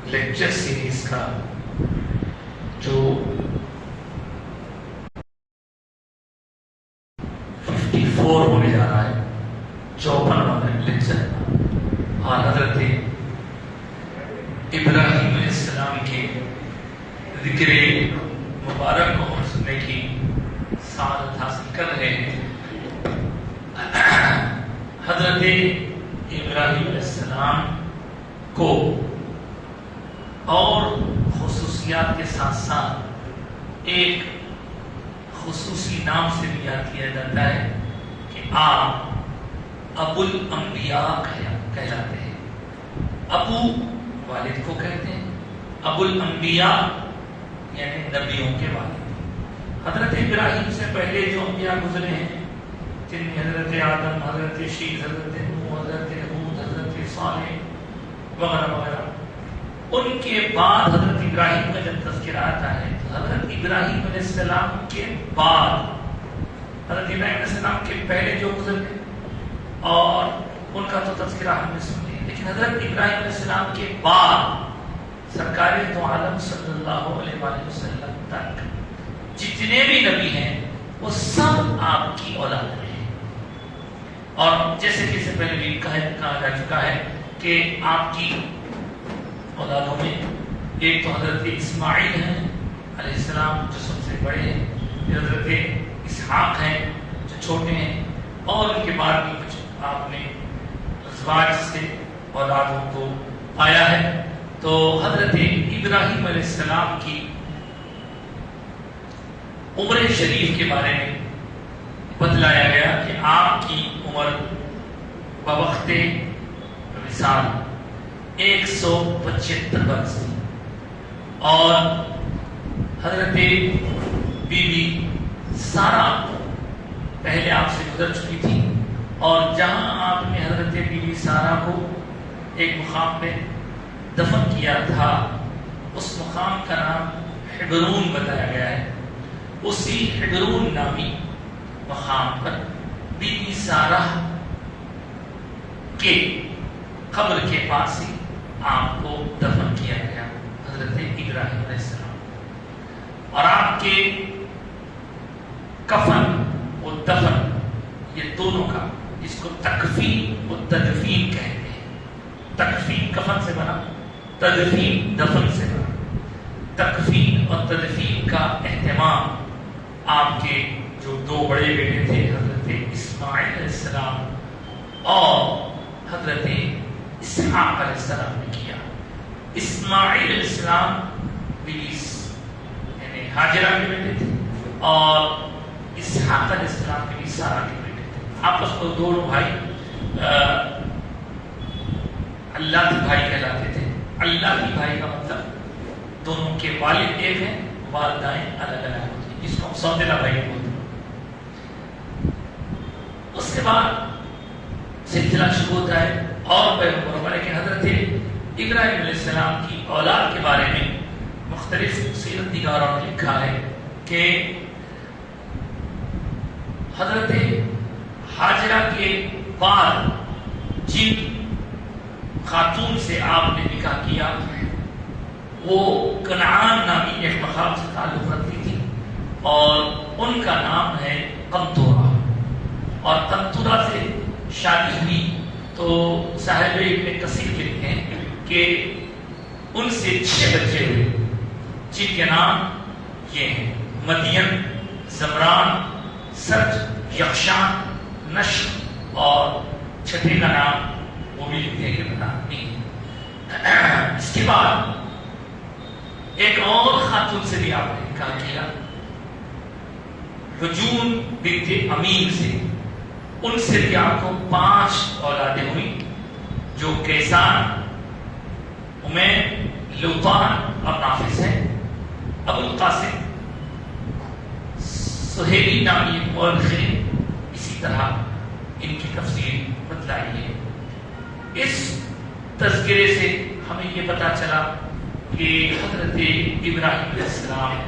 Lecture series کا جو 54 ہونے جا رہا ہے، 54واں لیکچر، اور حضرت ابراہیم علیہ السلام کے ذکر مبارک کو سننے کی سعادت حاصل کر رہے ہیں۔ حضرت ابراہیم علیہ السلام کو اور خصوصیات کے ساتھ ساتھ ایک خصوصی نام سے بھی یاد کیا جاتا ہے کہ آپ ابو الانبیاء کہلاتے ہیں۔ ابو والد کو کہتے ہیں، ابو الانبیاء یعنی نبیوں کے والد۔ حضرت ابراہیم سے پہلے جو انبیاء گزرے ہیں، جن میں حضرت آدم، حضرت شیث، حضرت نوح، حضرت ہود، حضرت صالح وغیرہ وغیرہ، ان کے بعد حضرت ابراہیم کا جب تذکرہ آتا ہے تو حضرت ابراہیم علیہ السلام کے بعد، حضرت ابراہیم علیہ السلام کے پہلے جو گزر گئے اور ان کا تو تذکرہ ہم نے سن لیا، لیکن حضرت ابراہیم علیہ السلام کے بعد سرکار دو عالم صلی اللہ علیہ وآلہ وسلم تک جتنے بھی نبی ہیں وہ سب آپ کی اولاد میں ہیں۔ اور جیسے کہ اس سے پہلے بھی کہا جا چکا ہے کہ آپ کی اولادوں میں ایک تو حضرت اسماعیل ہیں علیہ السلام جو سب سے بڑے ہیں، پھر حضرت اسحاق ہیں جو چھوٹے ہیں، اور ان کے بعد بھی کچھ آپ نے ازواج سے اولادوں کو پایا ہے۔ تو حضرت ابراہیم علیہ السلام کی عمر شریف کے بارے میں بتلایا گیا کہ آپ کی عمر بوقت وصال 175 برس تھی، اور حضرت بی بی سارہ پہلے آپ سے گزر چکی تھی، اور جہاں آپ نے حضرت بی بی سارہ کو ایک مقام پہ دفن کیا تھا، اس مقام کا نام حبرون بتایا گیا ہے۔ اسی حبرون نامی مقام پر بی بی سارہ کے قبر کے پاس ہی آپ کو دفن کیا گیا، حضرت ابراہیم علیہ السلام۔ اور آپ کے کفن و دفن یہ دونوں کا، جس کو تکفین و تدفین کہتے ہیں، تکفین کفن سے بنا، تدفین دفن سے بنا، تکفین اور تدفین کا اہتمام آپ کے جو دو بڑے بیٹے تھے حضرت اسماعیل علیہ السلام اور حضرت اسحاق علیہ السلام نے کیا۔ اسماعیل علیہ السلام یعنی حاجرہ کے بیٹے تھے، اور اسحاق علیہ السلام بھی سارہ کے بیٹے تھے۔ آپس میں دونوں بھائی اللہ کے بھائی کہلاتے تھے۔ اللہ کے بھائی کا مطلب دونوں کے والد ایک ہیں، والدائیں الگ الگ ہوتی ہیں، جس کو ہم سوتیلا بھائی بولتے ہیں۔ اس کے بعد سلسلہ شروع ہوتا ہے اور پیغمبروں کا، لیکن حضرت ابراہیم علیہ السلام کی اولاد کے بارے میں مختلف سیرت نگاروں نے لکھا ہے کہ حضرت حاجرہ کے بعد جن خاتون سے آپ نے نکاح کیا وہ کنعان نامی ایک مقام سے تعلق رکھتی تھی، اور ان کا نام ہے قنطورہ، اور قنطورہ سے شادی ہوئی تو صاحب ابن کثیر لکھتے ہیں کہ ان سے 6 بچے ہوئے، جن کے نام یہ ہیں مدین، زمران، سرج، یخشان، نشر، اور چھٹے کا نام وہ بھی لکھتے ہیں کہ پتا نہیں۔ اس کے بعد ایک اور خاتون سے بھی آپ نے نکاح کیا، رجون بنت امین سے، ان سے بھی آپ کو 5 اولادیں ہوئی، جو کیسان، امین، لوطان اور نافس ہیں۔ ابو القاسم سہیلی نامی مورخ نے اسی طرح ان کی تفسیر بتلائی ہے۔ اس تذکرے سے ہمیں یہ پتا چلا کہ حضرت ابراہیم علیہ السلام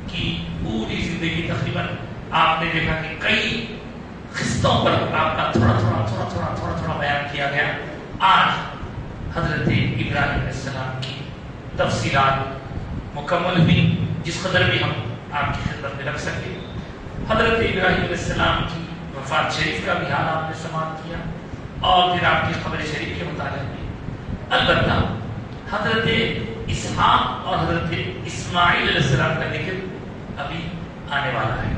کی پوری زندگی تقریباً آپ نے دیکھا کہ کئی خستوں پر آپ کا تھوڑا بیان کیا گیا۔ آج حضرت ابراہیم علیہ السلام کی تفصیلات مکمل ہوئی جس قدر بھی ہم آپ کی خدمت میں رکھ سکے. حضرت ابراہیم علیہ السلام کی وفات شریف کا بھی حال آپ نے سماعت کیا اور پھر آپ کی قبر شریف کے متعلق بھی. البتہ حضرت اسحاق اور حضرت اسماعیل علیہ السلام کا ذکر ابھی آنے والا ہے,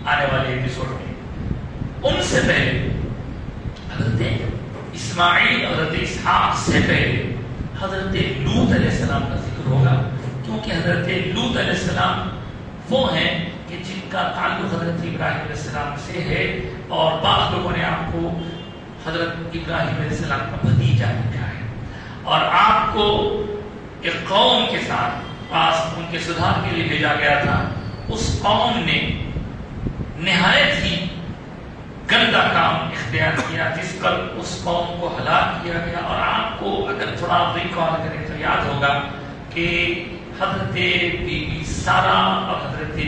آنے والے ایپیسوڈ میں. ان سے پہلے حضرت اسماعیل اور حضرت اسحاق سے پہلے حضرت لوط علیہ السلام کا ذکر ہوگا, کیونکہ حضرت لوط علیہ السلام وہ ہیں کہ جن کا تعلق حضرت ابراہیم علیہ السلام سے ہے, اور بعض لوگوں نے آپ کو حضرت ابراہیم علیہ السلام کا بھتیجا لکھا ہے, اور آپ کو ایک قوم کے ساتھ پاس ان کے سدھار کے لیے بھیجا گیا تھا. اس قوم نے نہایت ہی گندا کام اختیار کیا جس پر اس قوم کو ہلاک کیا گیا. اور آپ کو اگر تھوڑا ریکال کریں تو یاد ہوگا کہ حضرت بی بی سارا اور حضرت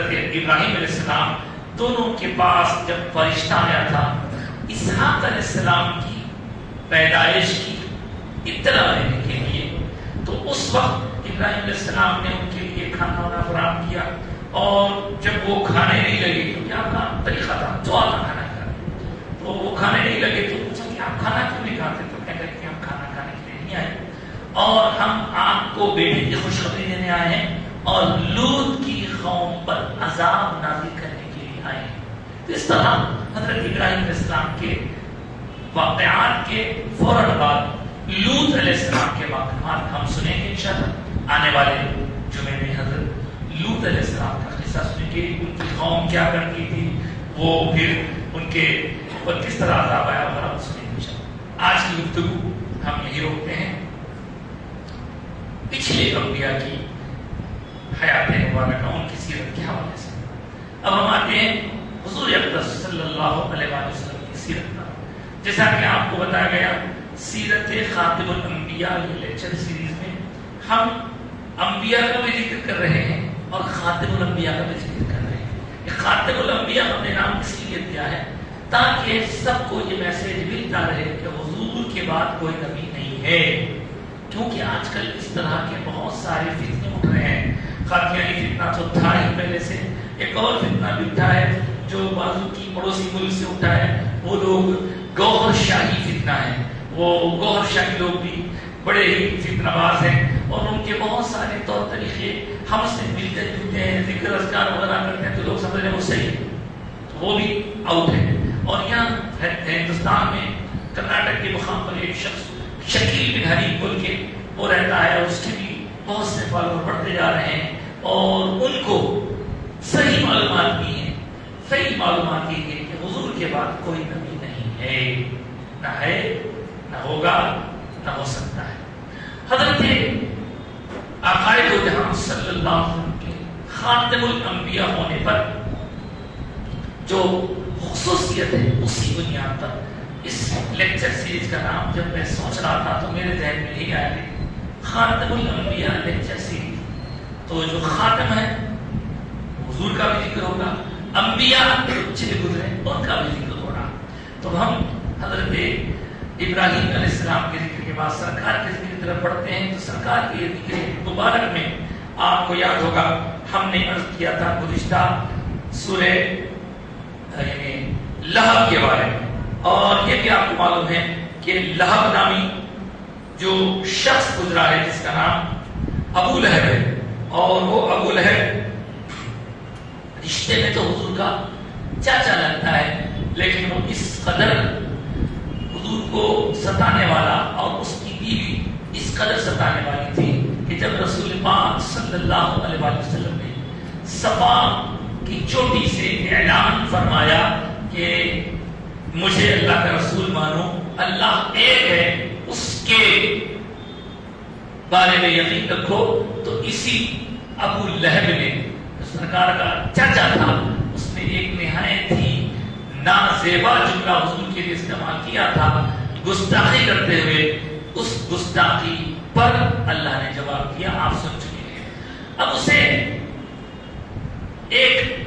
ابراہیم علیہ السلام دونوں کے پاس جب فرشتہ آیا تھا اسحاق علیہ السلام کی پیدائش کی اطلاع لینے کے لیے, تو اس وقت ابراہیم علیہ السلام نے ان کے لیے کھانا وانا فراہم کیا, اور جب وہ کھانے نہیں لگے تو کیا کا طریقہ تھا دعا کا کھانا کھانا, تو وہ کھانے نہیں لگے تو پوچھا کہ آپ کھانا کیوں نہیں کھاتے, تو کہہ کہ ہم کھانا کھانے کے لیے نہیں آئے اور ہم آپ کو بیٹے کی خوشخبری دینے آئے ہیں اور لوط کی قوم پر عذاب نازل کرنے کے لیے آئے ہیں. تو اس طرح حضرت ابراہیم علیہ السلام کے واقعات کے فوراً بعد لوط علیہ السلام کے واقعات ہم سنیں گے انشاءاللہ. آنے والے جمعے میں حضرت لوط علیہ السلام کا قصہ سنیں گے, ان کی قوم کیا کرتی تھی, وہ پھر ان کے اوپر کس طرح عذاب آیا وغیرہ سنیں گے انشاءاللہ. آج کی گفتگو ہم یہی روکتے ہیں پچھلے انبیاء کی حیات مبارکہ, ان کی سیرت کے حوالے سے. اب ہم آتے ہیں حضور اقدس صلی اللہ علیہ وسلم کی سیرت پر. جیسا کہ آپ کو بتایا گیا سیرت خاتم الانبیاء یہ لیکچر سیریز میں ہم انبیاء کا بھی ذکر کر رہے ہیں اور خاتم الانبیاء کا بھی ذکر کر رہے ہیں. یہ خاتم الانبیاء ہم نے نام اس لیے دیا ہے تاکہ سب کو یہ میسج ملتا رہے کہ حضور کے بعد کوئی نبی نہیں ہے, کیونکہ آج کل اس طرح کے بہت سارے فتنے اٹھ رہے ہیں. قادیانی فتنہ تو تھا ہی پہلے سے, ایک اور فتنہ بھی اٹھا ہے جو بازو کی پڑوسی ملک سے اٹھا ہے, وہ لوگ گوہر شاہی فتنہ ہے. وہ گوہر شاہی لوگ بھی بڑے ہی فتنہ باز ہیں اور ان کے بہت سارے طور طریقے ہم سے ملتے جلتے ہیں, ذکر اذکار وغیرہ کرتے ہیں تو لوگ سمجھ رہے ہیں وہ صحیح ہے, وہ بھی آؤٹ ہے. اور یہاں ہندوستان میں کرناٹک کے مقام پر ایک شخص شکیل بن ہری بول کے وہ رہتا ہے, اس کے بھی بہت سے فالوور بڑھتے جا رہے ہیں اور ان کو صحیح معلومات نہیں ہے. صحیح معلومات یہ ہے کہ حضور کے بعد کوئی نبی نہیں ہے, نہ ہے, نہ ہوگا, نہ ہو سکتا ہے. حضرت آقائے دو جہاں صلی اللہ علیہ وسلم کے خاتم الانبیاء ہونے پر جو خصوصیت ہے اسی بنیاد پر اس لیکچر سیریز کا نام جب میں سوچ رہا تھا تو میرے ذہن میں یہی آیا کہ خاتم الانبیاء لیکچر سیریز. تو جو خاتم ہے حضور کا بھی ذکر ہوگا, انبیاء چلے گزرے ان کا بھی ذکر ہوگا. تو ہم حضرت ابراہیم علیہ السلام کے ذکر کے بعد سرکار کے ذکر کی طرف بڑھتے ہیں. تو سرکار کے ذکر مبارک میں آپ کو یاد ہوگا ہم نے عرض کیا تھا گزشتہ سورہ یعنی لہب کے بارے میں, اور یہ بھی آپ کو معلوم ہے کہ لہب نامی جو شخص گزرا ہے جس کا نام ابو لہب ہے, اور وہ ابو لہب رشتے میں تو حضور کا چاچا لگتا ہے, لیکن وہ اس قدر حضور کو ستانے والا اور اس کی بیوی اس قدر ستانے والی تھی کہ جب رسول پاک صلی اللہ علیہ وسلم نے صفا کی چوٹی سے اعلان فرمایا کہ مجھے اللہ کا رسول مانو, اللہ ایک ہے, اس کے بارے میں یقین رکھو, تو اسی ابو لہب نے سرکار کا چاچا تھا, اس نے ایک نہایت ہی نازیبا جملہ حضور کے لیے استعمال کیا تھا گستاخی کرتے ہوئے. اس گستاخی پر اللہ نے جواب دیا, آپ سن چکے ہیں. اب اسے ایک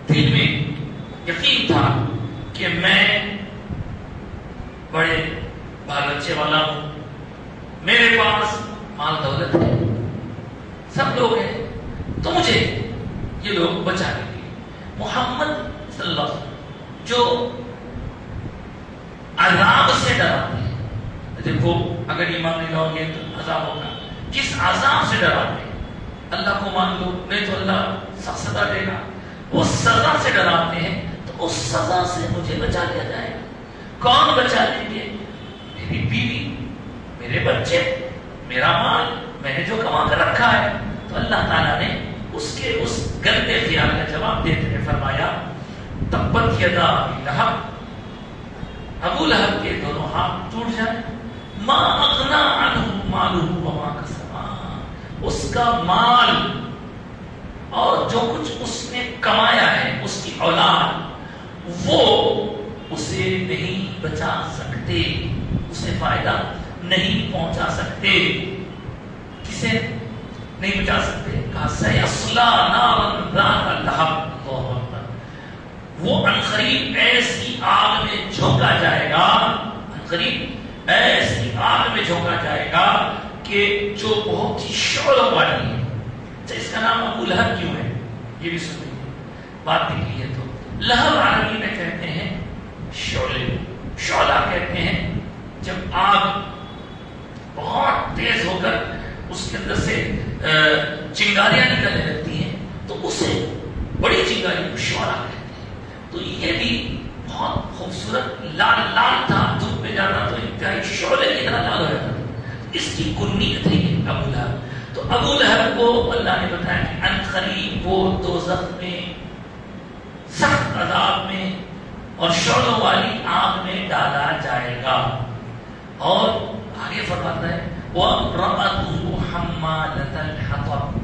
دل میں یقین تھا کہ میں بڑے بال بچے والا ہوں, میرے پاس مال دولت ہے، سب لوگ ہیں، تو مجھے یہ لوگ بچا لیں گے۔ محمد صلی اللہ علیہ وسلم جو عذاب سے ڈراتے ہیں، دیکھو اگر ایمان نہیں لاؤ گے تو عذاب ہوگا، کس عذاب سے ڈراتے ہیں؟ اللہ کو مان لو نہیں تو اللہ سخت سزا دے گا، وہ سزا سے ڈراتے ہیں، تو اس سزا سے مجھے بچا لیا جائے گا۔ کون بچا لیں گے؟ میری بیوی، میرے بچے، میرا مال، میں نے جو کما کر رکھا ہے۔ تو اللہ تعالیٰ نے اس کے اس گندے خیال کا جواب دیتے ہوئے فرمایا تبت یدا ابی لہب، ابو لہب کے دونوں ہاتھ ٹوٹ جائیں، ما اغنا عنہ مالہ وما کسب، اس کا مال اور جو کچھ اس نے کمایا ہے، اس کی اولاد، وہ اسے نہیں بچا سکتے، اسے فائدہ نہیں پہنچا سکتے۔ کسے نہیں بچا سکتے؟ کہا سیصلی نارا ذات لہب، اللہ اکبر، وہ عنقریب ایسی آگ میں جھونکا جائے گا، عنقریب ایسی آگ میں جھونکا جائے گا کہ جو بہت ہی شعلوں والی ہے۔ اس کا نام ابو لہب کیوں ہے یہ بھی سنیں، بات نکلی ہے۔ تو لہب عربی میں کہتے ہیں شعلے، شعلہ کہتے ہیں جب آگ بہت تیز ہو کر اس کے اندر سے چنگاریاں نکلنے لگتی ہیں تو اسے بڑی چنگاری کو شعلہ کہتے ہیں۔ تو یہ بھی بہت خوبصورت لال لال تھا، دھوپ میں جاتا تو انتہائی شعلے کی طرح لال ہو جاتا تھا، اس کی کنیت ہے یہ ابو لہب۔ تو ابو لہب کو اللہ نے بتایا کہ عنقریب وہ دوزخ میں سخت عذاب میں اور شعلوں والی آگ میں ڈالا جائے گا۔ اور آگے فرماتا ہے وَامْرَأَتُهُ حَمَّالَةَ الْحَطَبِ،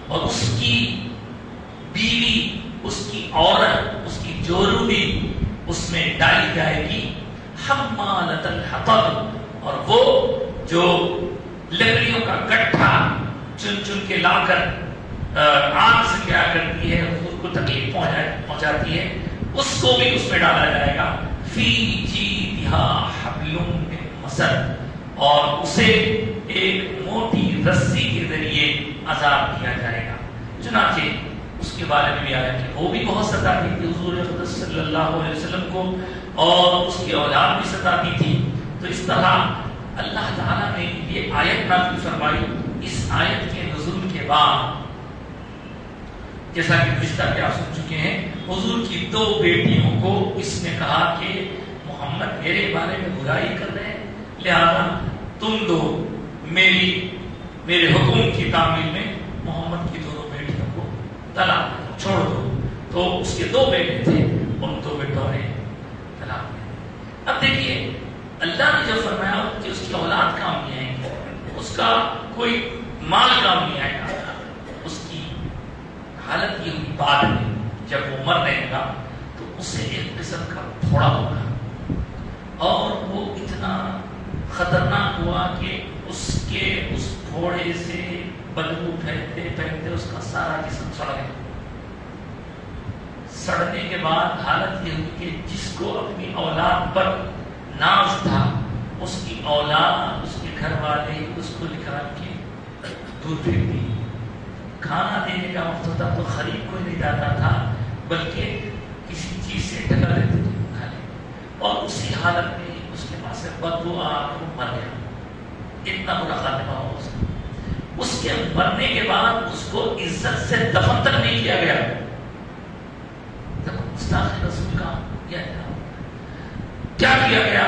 اور اس کی بیوی، اس کی عورت، اس کی جورو بھی اس میں ڈالی جائے گی، حَمَّالَةَ الْحَطَبِ، اور وہ جو لکڑیوں کا گٹھا چن چن کے لا کر آگ سے کیا کرتی ہے، اس کو تکلیف پہنچاتی ہے، اس کو بھی اس میں ڈالا جائے گا۔ فی جیدہا حبل من مسد، اور اسے ایک موٹی رسی کے ذریعے عذاب دیا جائے گا۔ چنانچہ اس کے بارے میں بھی آیا کہ وہ بھی بہت ستاتی تھی حضور اقدس صلی اللہ علیہ وسلم کو، اور اس کی اولاد بھی ستاتی تھی۔ تو اس طرح اللہ تعالیٰ نے یہ آیت نازل فرمائی۔ اس آیت کے نزول کے بعد جیسا کہ گزشتہ کہ آپ سن چکے ہیں، حضور کی دو بیٹیوں کو اس نے کہا کہ محمد میرے بارے میں برائی کر رہے ہیں، لہذا تم دو میرے حکم کی تعمیل میں محمد کی دونوں بیٹیوں کو طلاق چھوڑ دو۔ تو اس کے دو بیٹے تھے، ان دو بیٹوں نے طلاق دیا۔ اب دیکھیے اللہ نے جو فرمایا کہ اس کی اولاد کام نہیں آئے گی، اس کا کوئی مال کام نہیں آئے گا، اس کی حالت یہ ہوئی بعد میں جب وہ مرنے لگا تو اسے ایک قسم کا پھوڑا ہوگا، اور وہ اتنا خطرناک ہوا کہ اس کے اس پھوڑے سے بدبو پھینکتے پھینکتے اس کا سارا جسم سڑ گیا۔ سڑنے کے بعد حالت یہ ہوئی کہ جس کو اپنی اولاد پر ناز تھا، اس کی اولاد، اس کے گھر والے اس کو نکال کے دور پھینک دی۔ کھانا دینے کا وقت ہوتا تو خرید کوئی نہیں جاتا تھا، بلکہ کسی چیز سے ڈھکا لیتے تھے کھا لے، اور اسی حالت میں اس کے پاس سے بدبو آ کر وہ مر گیا۔ اتنا برا خاتمہ ہوا اس کا۔ اس کے مرنے کے بعد اس کو عزت سے دفن تک نہیں کیا گیا۔ گستاخی رسول کا کیا کیا گیا؟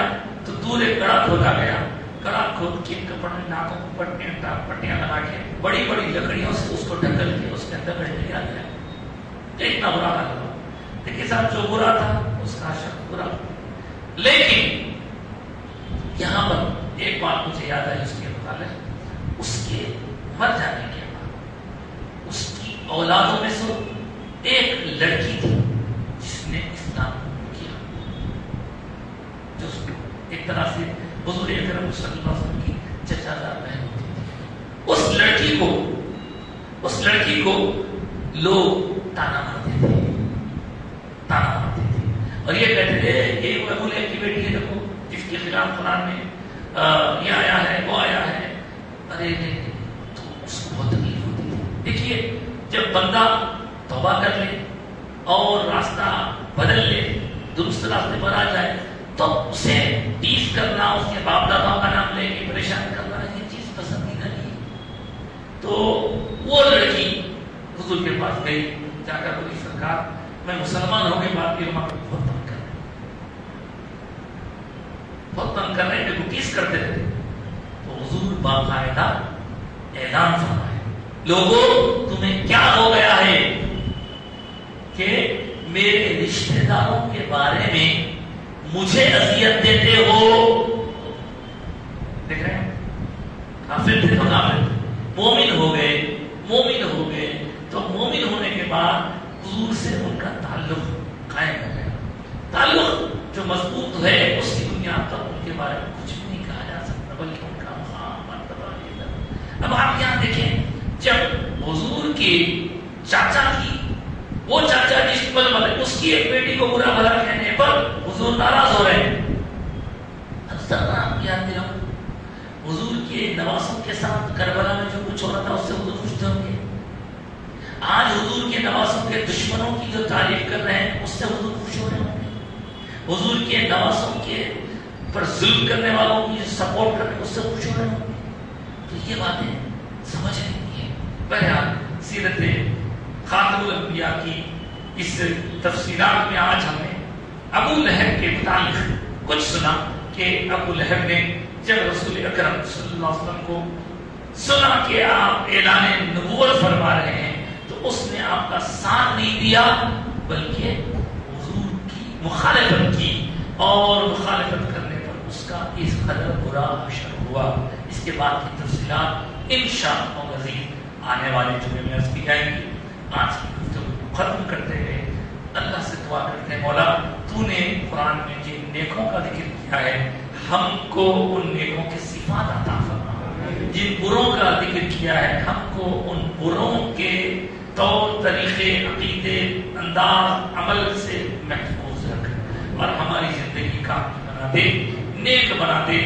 تو دور ایک کڑا کھودا گیا، کڑا کھود کے کپڑے ناکوں کو پٹیاں لگا کے بڑی بڑی لکڑیوں سے اس کو ڈھکل کے اس کے اندر بیٹھ دیا گیا۔ اتنا برا حال ہوا۔ دیکھیے صاحب، جو برا تھا اس کا شک برا، لیکن یہاں پر ایک بات مجھے یاد آئی اس کے متعلق، اس کے مر جانے کے بعد اس کی اولادوں میں سے ایک لڑکی تھی جس نے اسلام کیا، جو ایک طرح سے حضور اکرم صلی اللہ علیہ وسلم کی چچا دار بہن ہوتی تھی۔ اس لڑکی کو لوگ تانا مارتے تھے، اور یہ کہتے تھے یہ وہ ابو لہب کی بیٹی ہے، دیکھو جس کے خلاف قرآن میں یہ آیا ہے وہ آیا ہے۔ کرے لے تو اس کو بہت تکلیف ہوتی تھی. دیکھیے جب بندہ توبہ کر لے اور راستہ بدل لے, درست راستے پر آ جائے, تو اسے ٹیز کرنا, اس کے باپ داداؤں کا نام لے کے پریشان کرنا یہ چیز پسندیدہ نہیں. تو وہ لڑکی حضور کے پاس گئی, جا کر بولی سرکار میں مسلمان ہو کے بعد علماء کو بہت تنگ کر رہے, بہت تنگ کر رہے ہیں, ٹیز کرتے رہتے. تو حضور باقاعدہ اعلان فرمائے, لوگوں تمہیں کیا ہو گیا ہے کہ میرے رشتہ داروں کے بارے میں مجھے اذیت دیتے ہو. دیکھ رہے ہیں کافر تھے تو کافر تھے, مومن ہو گئے, مومن ہو گئے تو مومن ہونے کے بعد حضور سے ان کا تعلق قائم ہو گیا. تعلق جو مضبوط ہے اس کی بنیاد پر ان کے بارے میں کچھ بھی نہیں کہا جا سکتا, بلکہ ان کا مقام مرتبہ ہے. اب آپ یہاں دیکھیں, جب حضور کے چاچا کی, وہ چاچا جس پر مطلب اس کی ایک بیٹی کو برا بھلا کہنے پر حضور ناراض ہو رہے ہیں. آپ یاد دلاؤ, حضور کے نواسوں کے ساتھ کربلا میں جو کچھ ہو رہا تھا اس سے حضور خوش ہوں گے. آج حضور کے نواسوں کے دشمنوں کی جو تعریف کر رہے ہیں اس سے حضور خوش ہو رہے ہوں گے. حضور کے نواسوں کے پر ظلم کرنے والوں کی سپورٹ کر رہے ہیں اس سے خوش ہو رہے ہوں گے. تو یہ باتیں سمجھ رہی ہیں. بہرحال سیرت خاتم الانبیاء کی اس تفصیلات میں آج ہم نے ابو لہب کے متعلق کچھ سنا کہ ابو لہب نے جب رسول اکرم صلی اللہ علیہ وسلم کو سنا کہ آپ اعلان نبوت فرما رہے ہیں تو اس نے آپ کا ساتھ نہیں دیا, بلکہ حضور کی مخالفت کی, اور مخالفت کرنے پر اس کا اس قدر برا حشر ہوا. اس کے بعد کی تفصیلات انشاءاللہ مزید آنے والے جمعے میں عرض کی جائیں گی. آج کی گفتگو ختم کرتے ہوئے اللہ سے دعا کرتے ہیں, مولا تو نے قرآن میں جن نیکوں کا ذکر کیا ہے ہم کو ان نیکوں کی صفات عطا فرما. جن بروں کا ذکر کیا ہے ہم کو ان بروں کے طور طریقے, عقیدے, انداز, عمل سے محفوظ رکھ, اور ہماری زندگی کامل بنا دے, نیک بنا دے.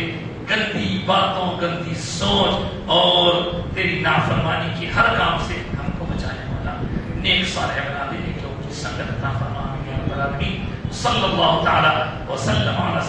گندی باتوں, گندی سوچ اور تیری نافرمانی کی ہر کام سے ہم کو بچا لے مولا. نیک صالح بنا دے, نیک لوگوں کی سنگت عطا فرما. صلی اللہ تعالی وسلم علی